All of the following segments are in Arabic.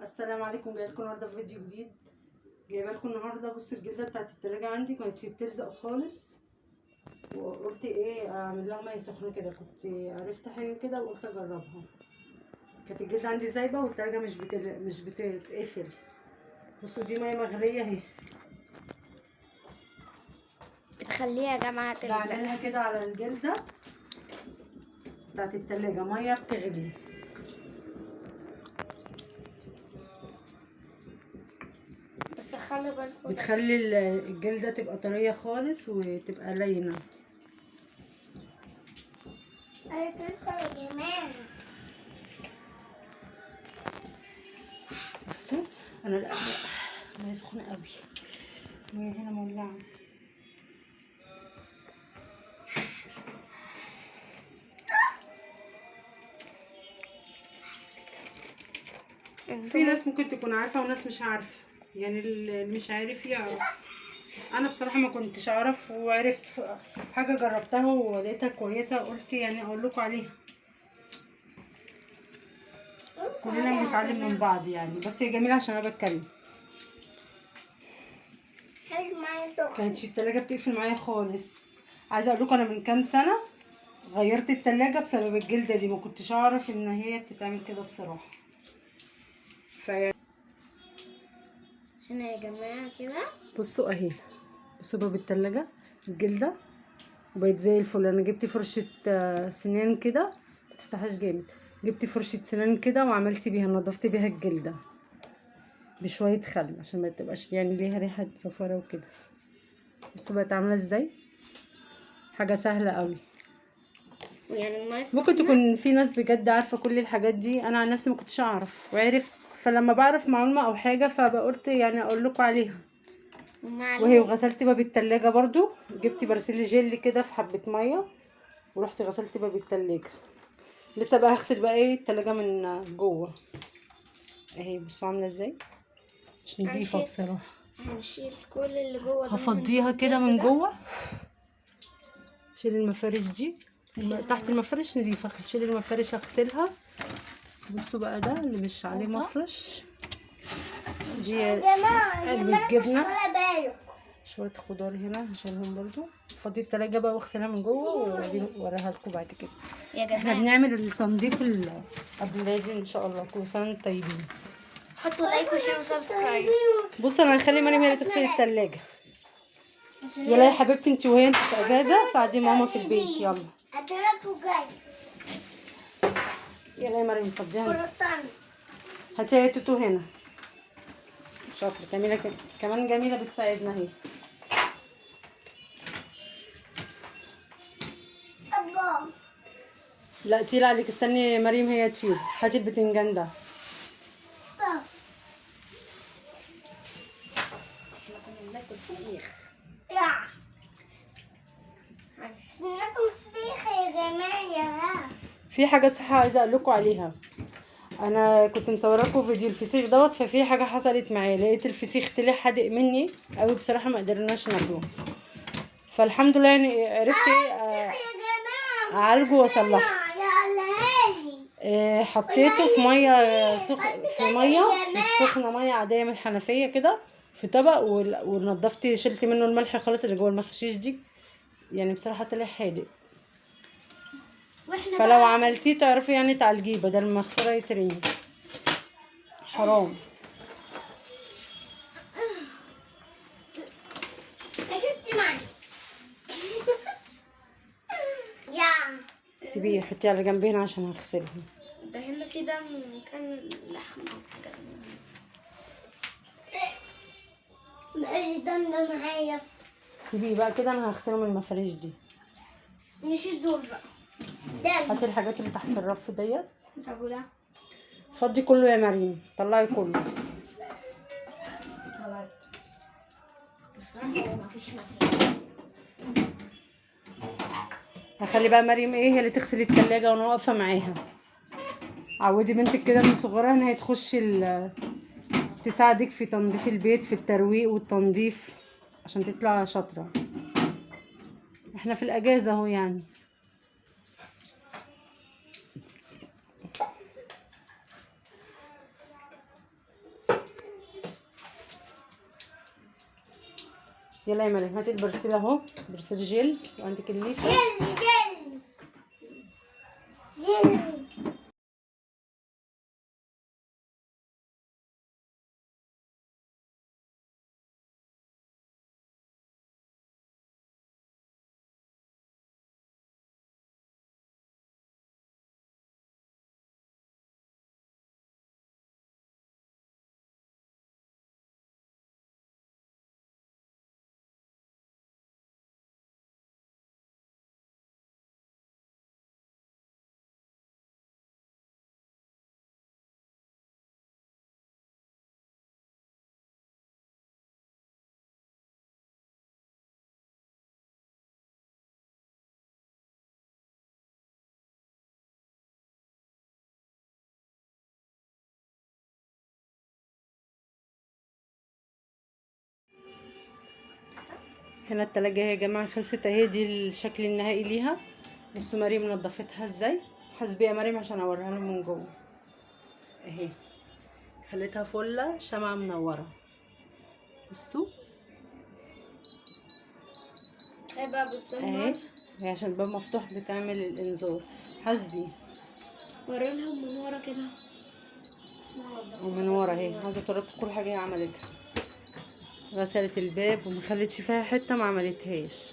السلام عليكم. جاي لكم النهارده في فيديو جديد. جايبه لكم النهارده بصوا الجلده بتاعت التلاجة عندي كانت بتلزق خالص، وقلت ايه اعمل لها ميه سخنه كده. كنت عرفت حاجه كده وقلت اجربها. كانت الجلده عندي زايبه والتلاجة مش بتتقفل. بصوا دي ميه مغليه اهي، بتخليها يا جماعه تلزق. بعملها كده على الجلده بتاعت التلاجة، ميه بتغلي. بس خلي بالكم بتخلي الجلده تبقى طريه خالص وتبقى لينه. يا جماعه بصوا انا لا ميه سخنه قوي، ميه هنا مولعه. في ناس ممكن تكون عارفه وناس مش عارفه، يعني اللي مش عارف يعرف. انا بصراحه ما كنتش اعرف وعرفت حاجه جربتها ولقيتها كويسه، قلت يعني اقول لكم عليها. كلنا بنتعلم من بعض يعني، بس هي جميله عشان انا بتكلم. كانتش التلاجة بتقفل معايا خالص. عايزه اقول لكم انا من كام سنه غيرت التلاجة بسبب الجلده دي، ما كنتش اعرف ان هي بتتعمل كده بصراحه. هنا يا جماعه كده بصوا اهي، بصوا باب التلاجة الجلده وبقت زي الفل. انا جبت فرشه سنان كده، متفتحهاش جامد. جبت فرشه سنان كده وعملت بيها، نضفت بيها الجلده بشويه خل عشان ما تبقاش يعني ليها ريحه زفاره وكده. بصوا بقت عامله ازاي، حاجه سهله قوي. يعني الناس ممكن تكون في ناس بجد عارفه كل الحاجات دي، انا عن نفسي ما كنتش اعرف وعرفت. فلما بعرف معلومه او حاجه فبقولت يعني اقول لكم عليها. وهي وغسلت باب التلاجة برضو، جبت برسيل جل كده في حبه ميه ورحت غسلت باب التلاجة. لسه بقى هغسل بقى ايه التلاجة من جوه اهي. بصوا عامله ازاي، مش نضيفه بصراحه. هنشيل كل اللي جوه ده، هفضيها كده من جوه. شيل المفارش دي، تحت المفارش نضيفه. شيل المفارش اغسلها. بصوا بقى ده اللي مش عليه مفرش، دي علبة جبنه، شويه خضار هنا هشيلهم برضو. فضي التلاجة بقى واغسلها من جوه ووريها لكم بعد كده. يا جماعه احنا بنعمل التنظيف قبل العيد ان شاء الله. كل سنه وانتم طيبين. حطوا لايك وشير وسبسكرايب. بصوا انا هخلي مريم هي اللي تغسل التلاجة. يلا يا حبيبتي انت وهي انت في اجازه ساعدي ماما في البيت. يلا يلا يا مريم فضيها. هاتي يا توتو هنا. شاطره جميله كمان جميله بتساعدنا اهي. لا تقيل عليك، استني مريم هي تشيل. هاتي البتنجان ده. في حاجه صح عايزه اقول لكم عليها. انا كنت مصوره لكم فيديو الفسيخ دوت، ففي حاجه حصلت معايا. لقيت الفسيخ طلع حادق مني قوي بصراحه، ما قدرناش ناكله. فالحمد لله يعني عرفت اعالجه واصلحه. حطيته في ميه في ميه مش سخنه، ميه عاديه من الحنفيه كده في طبق، ونضفت شلت منه الملح خالص اللي جوه المخشيش دي. يعني بصراحه طلع حادق. فلو عملتيه تعرفي يعني تعالجيه بدل ما خساره يترمي. حرام. سيبيه حطيه على جنب هنا عشان هغسلهم. ده هنا كده مكان اللحمه ده معايا. سيبيه بقى كده، انا هغسله من المفاريش دي. نشيل دول بقى. هاتي الحاجات اللي تحت الرف ديت. طب وده فضي كله يا مريم، طلعي كله. مفيش مكان. هخلي بقى مريم ايه هي اللي تغسل التلاجة وانا واقفه معاها. عودي بنتك كده من صغرها ان هي تخش تساعدك في تنظيف البيت، في الترويق والتنظيف عشان تطلع شاطره. احنا في الاجازه اهو يعني. يلا يا مريم هاتي البرسيل اهو، برسيل جل، وعندك الليفه. جل جل. هنا التلاجة يا جماعه خلصت اهي، دي الشكل النهائي ليها. بصوا مريم نضفتها ازاي، حاسبي يا مريم عشان اوريها لهم من جوه اهي. خليتها فله شمعة منورة، بصوا هيبقى اهي. بتزمر. هي عشان الباب مفتوح بتعمل الانذار. حاسبي. وريلهم من ورا كده. ومن ورا اهي، عايزه اوريكم كل حاجه هي عملتها. غسلت الباب ومخلتش فيها حته ما عملتهاش.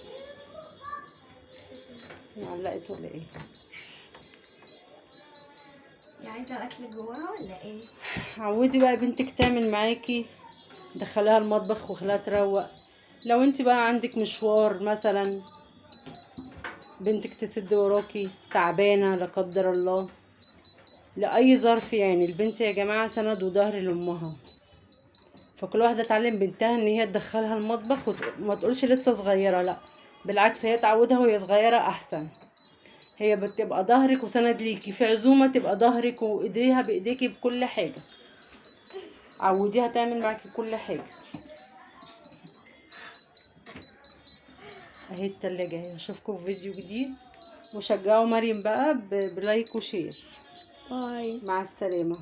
علقت ولا ايه؟ يعني انت الاكل جواها ولا ايه؟ عودي بقى بنتك تعمل معاكي، دخليها المطبخ وخليها تروق. لو انت بقى عندك مشوار مثلا، بنتك تسد وراكي تعبانه لا قدر الله، لاي ظرف، يعني البنت يا جماعه سند وظهر لامها. فكل واحده تعلم بنتها ان هي تدخلها المطبخ وما تقولش لسه صغيره، لا بالعكس هي تعودها وهي صغيره احسن. هي بتبقى ظهرك وسند ليكي، في عزومه تبقى ظهرك وايديها بايديكي بكل حاجه. عوديها تعمل معاكي كل حاجه. اهي التلاجة اهي. اشوفكم في فيديو جديد، وشجعوا مريم بقى بلايك وشير. باي. مع السلامه.